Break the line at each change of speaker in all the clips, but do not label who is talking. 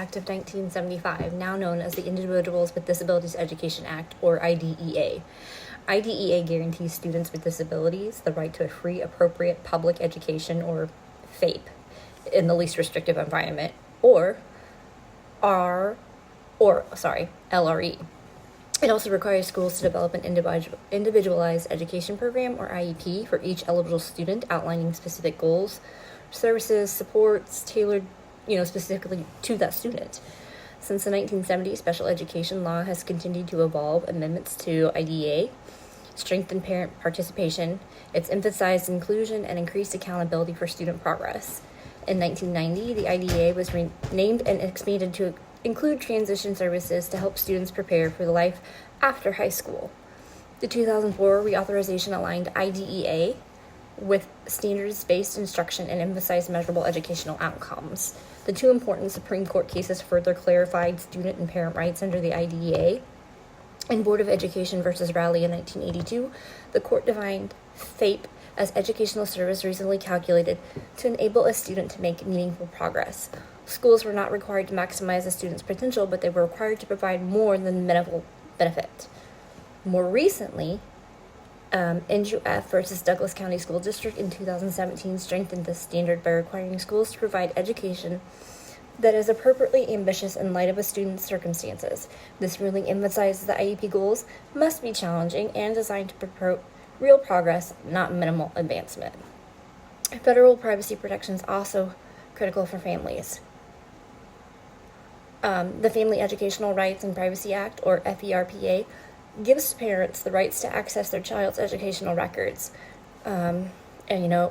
Act of 1975, now known as the Individuals with Disabilities Education Act, or IDEA. IDEA guarantees students with disabilities the right to a free, appropriate public education, or FAPE, in the least restrictive environment, or LRE. It also requires schools to develop an individualized education program, or IEP, for each eligible student, outlining specific goals, services, supports tailored, specifically to that student. Since the 1970s, special education law has continued to evolve. Amendments to IDEA strengthened parent participation. It's emphasized inclusion and increased accountability for student progress. In 1990, the IDEA was renamed and expanded to include transition services to help students prepare for the life after high school. The 2004 reauthorization aligned IDEA with standards-based instruction and emphasized measurable educational outcomes. The two important Supreme Court cases further clarified student and parent rights under the IDEA. In Board of Education versus Rowley in 1982, the court defined FAPE as educational service reasonably calculated to enable a student to make meaningful progress. Schools were not required to maximize a student's potential, but they were required to provide more than minimal benefit. More recently, NJUF versus Douglas County School District in 2017 strengthened this standard by requiring schools to provide education that is appropriately ambitious in light of a student's circumstances. This ruling emphasizes that IEP goals must be challenging and designed to promote real progress, not minimal advancement. Federal privacy protections also critical for families. The Family Educational Rights and Privacy Act, or FERPA, gives parents the rights to access their child's educational records and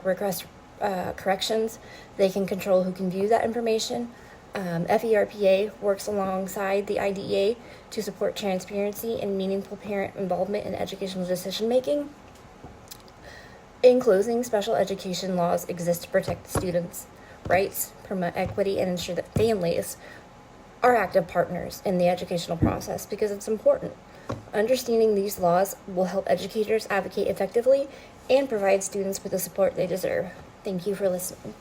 request corrections. They can control who can view that information. FERPA works alongside the IDEA to support transparency and meaningful parent involvement in educational decision-making. In closing, special education laws exist to protect students' rights, promote equity, and ensure that families are active partners in the educational process because it's important. Understanding these laws will help educators advocate effectively and provide students with the support they deserve. Thank you for listening.